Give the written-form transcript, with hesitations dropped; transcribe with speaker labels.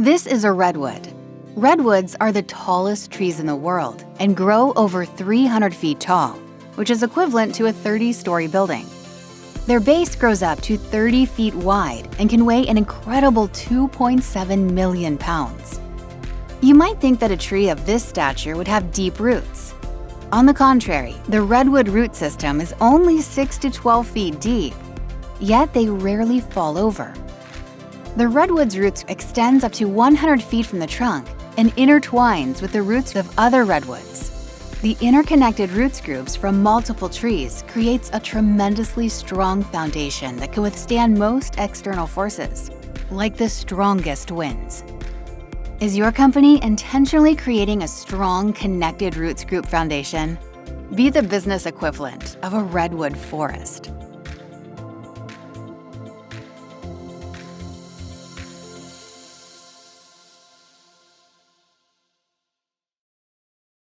Speaker 1: This is a redwood. Redwoods are the tallest trees in the world and grow over 300 feet tall, which is equivalent to a 30-story building. Their base grows up to 30 feet wide and can weigh an incredible 2.7 million pounds. You might think that a tree of this stature would have deep roots. On the contrary, the redwood root system is only 6 to 12 feet deep, yet they rarely fall over. The redwood's roots extends up to 100 feet from the trunk and intertwines with the roots of other redwoods. The interconnected roots groups from multiple trees creates a tremendously strong foundation that can withstand most external forces, like the strongest winds. Is your company intentionally creating a strong, connected roots group foundation? Be the business equivalent of a redwood forest.